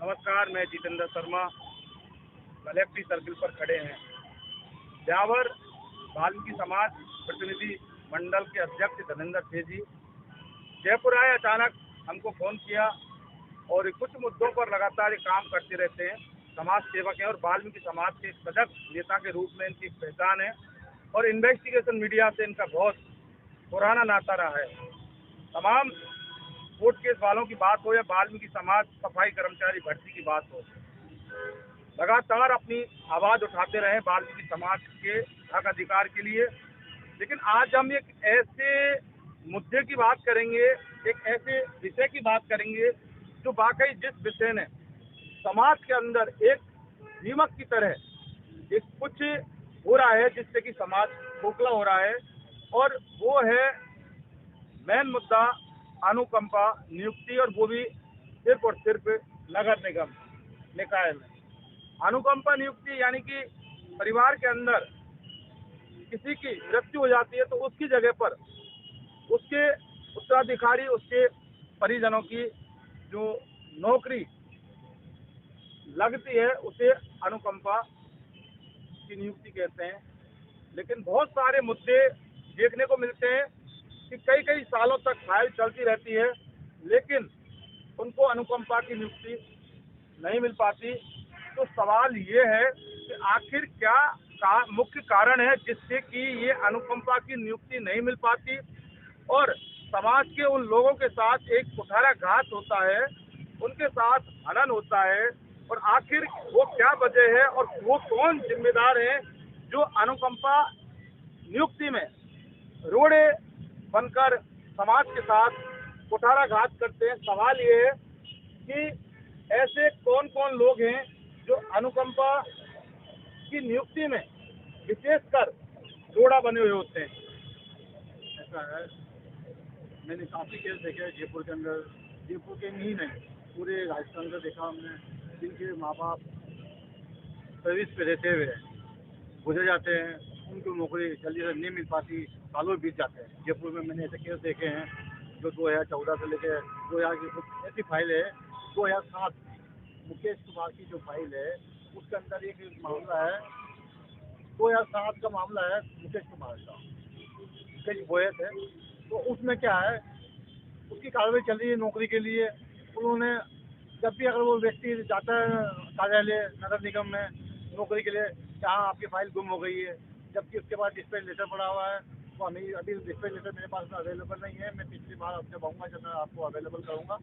नमस्कार, मैं जितेंद्र शर्मा। कलेक्ट्री सर्किल पर खड़े हैं। ब्यावर वाल्मीकि समाज प्रतिनिधि मंडल के अध्यक्ष धर्मेंद्र थे जी जयपुर आए। अचानक हमको फोन किया और कुछ मुद्दों पर लगातार काम करते रहते हैं। समाज सेवक हैं और वाल्मीकि समाज के सजग नेता के रूप में इनकी पहचान है और इन्वेस्टिगेशन मीडिया से इनका बहुत पुराना नाता रहा है। तमाम कोर्ट केस वालों की बात हो या वाल्मीकि समाज सफाई कर्मचारी भर्ती की बात हो, लगातार अपनी आवाज उठाते रहे वाल्मीकि समाज के हक अधिकार के लिए। लेकिन आज हम एक ऐसे मुद्दे की बात करेंगे, एक ऐसे विषय की बात करेंगे जो वाकई जिस विषय ने समाज के अंदर एक दीमक की तरह एक कुछ हो रहा है जिससे कि समाज खोखला हो रहा है, और वो है मेन मुद्दा अनुकंपा नियुक्ति, और वो भी सिर्फ और सिर्फ नगर निगम निकाय में। अनुकंपा नियुक्ति यानी कि परिवार के अंदर किसी की मृत्यु हो जाती है तो उसकी जगह पर उसके उत्तराधिकारी, उसके परिजनों की जो नौकरी लगती है उसे अनुकंपा की नियुक्ति कहते हैं। लेकिन बहुत सारे मुद्दे देखने को मिलते हैं कि कई कई सालों तक फाइल चलती रहती है, लेकिन उनको अनुकंपा की नियुक्ति नहीं मिल पाती। तो सवाल ये है कि आखिर क्या मुख्य कारण है जिससे कि ये अनुकंपा की नियुक्ति नहीं मिल पाती और समाज के उन लोगों के साथ एक कुठाराघात होता है, उनके साथ हनन होता है, और आखिर वो क्या वजह है और वो कौन जिम्मेदार है जो अनुकंपा नियुक्ति में रोड़े बनकर समाज के साथ कुठाराघात करते हैं। सवाल ये है कि ऐसे कौन कौन लोग हैं जो अनुकंपा की नियुक्ति में विशेषकर रोड़ा बने हुए होते हैं। ऐसा है, मैंने काफ़ी केस देखे हैं जयपुर के अंदर। जयपुर के ही नहीं, पूरे राजस्थान का देखा हमने, जिनके माँ बाप सर्विस पे रहते हुए गुजर जाते हैं, उनको नौकरी जल्दी से नहीं मिल पाती, सालों बीत जाते हैं। जयपुर में मैंने ऐसे केस देखे हैं जो 2014 से लेकर 2000 की कुछ ऐसी फाइल है। 2007 मुकेश कुमार की जो फाइल है उसके अंदर एक मामला है, 2007 का मामला है मुकेश कुमार का, कई बोयत है। तो उसमें क्या है, उसकी कार्रवाई चल रही है नौकरी के लिए। उन्होंने जब भी अगर वो व्यक्ति जाता है कार्यालय नगर निगम में नौकरी के लिए, जहाँ आपकी फाइल गुम हो गई है, जबकि उसके बाद डिस्पेच लेटर पड़ा हुआ है, तो हमें अभी डिस्पेच लेटर मेरे पास में अवेलेबल नहीं है। मैं पिछली बार आपसे मांगूंगा जब मैं आपको अवेलेबल करूँगा।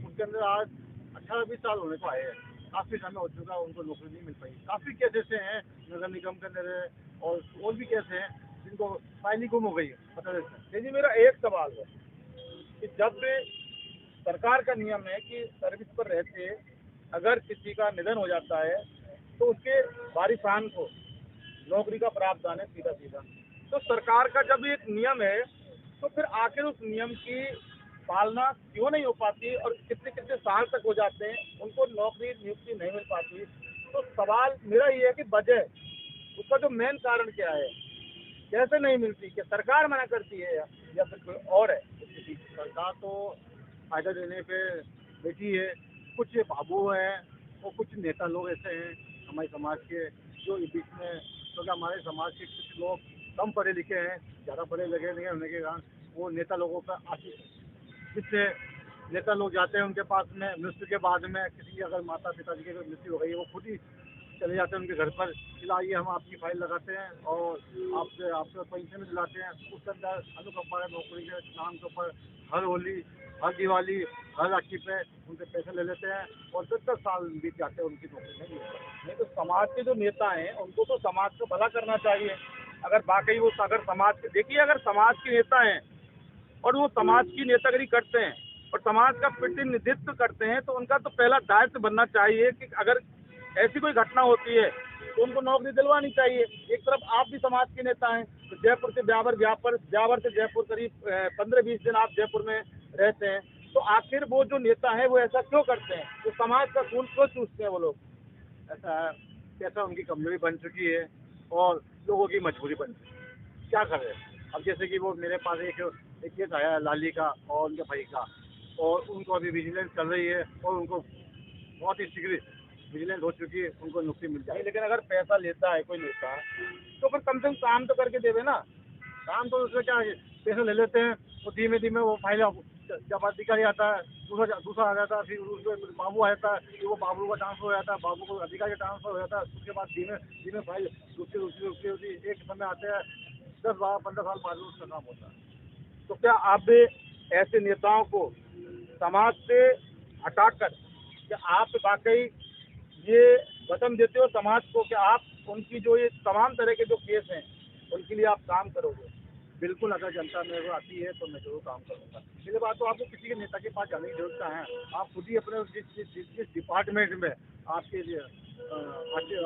उसके अंदर आज 18-20 साल होने को आए हैं, काफ़ी समय हो चुका है, उनको नौकरी नहीं मिल पाई। काफ़ी केस ऐसे हैं नगर निगम के अंदर है, और भी केस हैं जिनको फाइल ही गुम हो गई है, पता नहीं। जी, मेरा एक सवाल है कि जब सरकार का नियम है कि सर्विस पर रहते अगर किसी का निधन हो जाता है तो उसके वारिसान को नौकरी का प्रावधान है सीधा सीधा। तो सरकार का जब एक नियम है तो फिर आखिर उस नियम की पालना क्यों नहीं हो पाती और कितने कितने साल तक हो जाते हैं उनको नौकरी नियुक्ति नहीं मिल पाती। तो सवाल मेरा ये है कि वजह उसका जो मेन कारण क्या है, कैसे नहीं मिलती, क्या सरकार मना करती है या फिर कोई और है? सरकार तो फायदा देने पे बैठी है। कुछ बाबू हैं और कुछ नेता लोग ऐसे हैं हमारे समाज के जो इस बीच में, क्योंकि हमारे समाज के कुछ लोग कम पढ़े लिखे हैं, ज़्यादा पढ़े लिखे नहीं होने के कारण वो नेता लोगों पर आशिक है, जिससे नेता लोग जाते हैं उनके पास में मृत्यु के बाद में, किसी की अगर माता पिताजी की मृत्यु हो गई है वो खुद ही चले जाते हैं उनके घर पर, लाइए हम आपकी फाइल लगाते हैं और आपसे पेंशन दिलाते हैं। उसके अंदर अनुकंपा नौकरी के नाम के ऊपर हर होली, हर दिवाली, हर राखी पे उनसे पैसे ले लेते हैं और 10-10 साल बीत जाते हैं उनकी नौकरी नहीं मिलती। नहीं तो समाज के जो नेता हैं उनको तो समाज को भला करना चाहिए। अगर वाकई वो अगर समाज के, देखिए अगर समाज के नेता हैं और वो समाज की नेतागिरी करते हैं और समाज का प्रतिनिधित्व करते हैं तो उनका तो पहला दायित्व बनना चाहिए कि अगर ऐसी कोई घटना होती है तो उनको नौकरी दिलवानी चाहिए। एक तरफ आप भी समाज के नेता हैं, तो जयपुर से ब्यावर से जयपुर करीब 15-20 दिन आप जयपुर में रहते हैं, तो आखिर वो जो नेता है वो ऐसा क्यों करते हैं? तो समाज का खून क्यों चूसते हैं वो लोग? ऐसा है, पैसा उनकी कमजोरी बन चुकी है और लोगों की मजबूरी बन चुकी है। क्या कर रहे हैं अब, जैसे कि वो मेरे पास एक केस आया लाली का और उनके भाई का, और उनको अभी विजिलेंस चल रही है और उनको बहुत ही शीघ्र विजिलेंस हो चुकी है, उनको नियुक्ति मिल नहीं, जाए। लेकिन अगर पैसा लेता है कोई नेता तो फिर कम से कम काम तो करके देवे ना। काम तो उसमें क्या है, पैसे ले लेते हैं, तो धीमे धीमे वो फाइल जब अधिकारी आता है, दूसरा आ जाता है, फिर उसमें बाबू आ जाता है, फिर वो बाबू का ट्रांसफर हो जाता है, बाबू को अधिकारी ट्रांसफर हो जाता है, उसके बाद धीमे धीमे फाइल दूसरी एक समय आते हैं 10-12-15 साल बाद में उसका काम होता है। तो क्या आप भी ऐसे नेताओं को समाज से हटाकर क्या आप वाकई ये वचन देते हो समाज को कि आप उनकी जो ये तमाम तरह के जो केस हैं उनके लिए आप काम करोगे? बिल्कुल, अगर जनता मेरे को आती है तो मैं जरूर काम करूँगा। पहले बात तो आपको किसी के नेता के पास जाने की जरूरत है, आप खुद ही अपने जिस डिपार्टमेंट में आपके लिए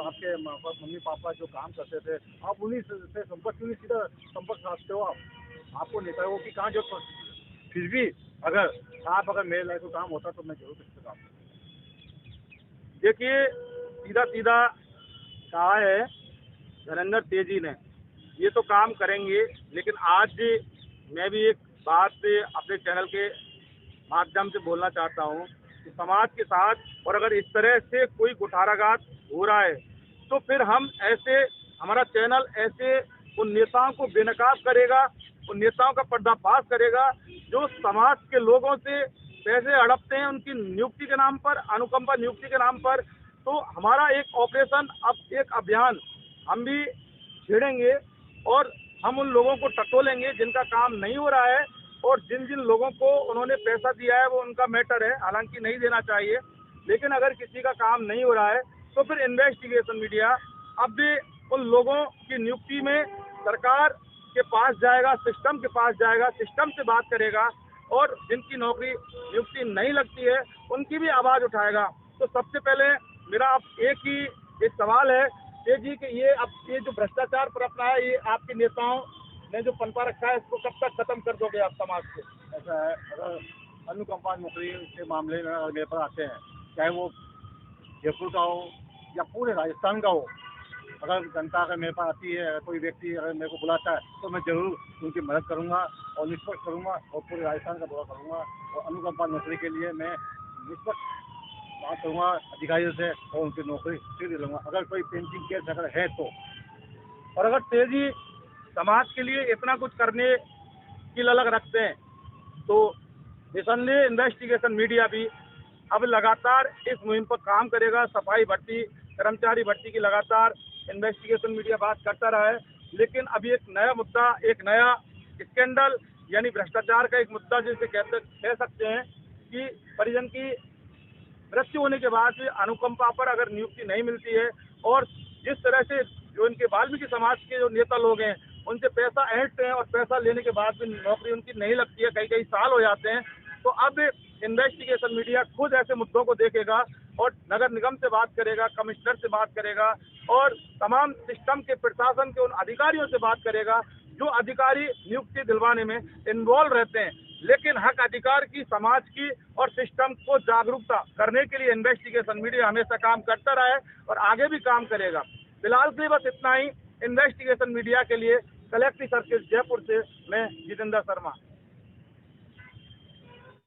आपके मम्मी पापा जो काम करते थे, आप उन्हीं से संपर्क क्यों नहीं सीधा संपर्क साधते हो आपको नेताओं की कहाँ जरूरत पड़ती है। फिर भी अगर मेरे लायक को काम होता तो मैं जरूर किसी से काम करता। देखिए, सीधा सीधा कहा है धर्मेंद्र तेजी ने, ये तो काम करेंगे, लेकिन आज मैं भी एक बात अपने चैनल के माध्यम से बोलना चाहता हूँ कि समाज के साथ और अगर इस तरह से कोई कुठाराघात हो रहा है तो फिर हमारा चैनल ऐसे उन नेताओं को बेनकाब करेगा, उन नेताओं का पर्दाफाश करेगा जो समाज के लोगों से पैसे हड़पते हैं उनकी नियुक्ति के नाम पर, अनुकंपा नियुक्ति के नाम पर। तो हमारा एक ऑपरेशन, अब एक अभियान हम भी छेड़ेंगे और हम उन लोगों को टटोलेंगे जिनका काम नहीं हो रहा है, और जिन जिन लोगों को उन्होंने पैसा दिया है वो उनका मैटर है, हालांकि नहीं देना चाहिए, लेकिन अगर किसी का काम नहीं हो रहा है तो फिर इन्वेस्टिगेशन मीडिया अब भी उन लोगों की नियुक्ति में सरकार के पास जाएगा, सिस्टम के पास जाएगा, सिस्टम से बात करेगा और जिनकी नौकरी नियुक्ति नहीं लगती है उनकी भी आवाज उठाएगा। तो सबसे पहले मेरा अब एक सवाल है जी कि ये जो भ्रष्टाचार पनपा है, ये आपके नेताओं ने जो पनपा रखा है इसको कब तक खत्म कर दोगे आप समाज से? ऐसा है, अगर अनुकंपा नौकरी के मामले में अगर मेरे पास आते हैं, चाहे वो जयपुर का हो या पूरे राजस्थान का हो, अगर जनता अगर मेरे पास आती है, कोई व्यक्ति अगर मेरे को बुलाता है तो मैं जरूर उनकी मदद करूंगा और निष्पक्ष करूंगा और पूरे राजस्थान का दौरा करूंगा और अनुकंपा नौकरी के लिए मैं निष्पक्ष बात करूंगा अधिकारियों से और उनकी नौकरी फिर दिलूंगा अगर कोई पेंटिंग केस अगर है तो। और अगर तेजी समाज के लिए इतना कुछ करने की ललक रखते हैं तो निसंदेह इन्वेस्टिगेशन मीडिया भी अब लगातार इस मुहिम पर काम करेगा। सफाई भर्ती, कर्मचारी भर्ती की लगातार इन्वेस्टिगेशन मीडिया बात करता रहा है, लेकिन अभी एक नया मुद्दा, एक नया स्कैंडल यानी भ्रष्टाचार का एक मुद्दा जिसे कह सकते हैं कि परिजन की मृत्यु होने के बाद भी अनुकंपा पर अगर नियुक्ति नहीं मिलती है और जिस तरह से जो इनके वाल्मीकि समाज के जो नेता लोग हैं उनसे पैसा ऐंठते हैं और पैसा लेने के बाद भी नौकरी उनकी नहीं लगती है, कई कई साल हो जाते हैं। तो अब इन्वेस्टिगेशन मीडिया खुद ऐसे मुद्दों को देखेगा और नगर निगम से बात करेगा, कमिश्नर से बात करेगा और तमाम सिस्टम के प्रशासन के उन अधिकारियों से बात करेगा जो अधिकारी नियुक्ति दिलवाने में इन्वॉल्व रहते हैं। लेकिन हक अधिकार की, समाज की और सिस्टम को जागरूकता करने के लिए इन्वेस्टिगेशन मीडिया हमेशा काम करता रहा है और आगे भी काम करेगा। फिलहाल के लिए बस इतना ही। इन्वेस्टिगेशन मीडिया के लिए कलेक्टिव सर्किल जयपुर से मैं जितेंद्र शर्मा।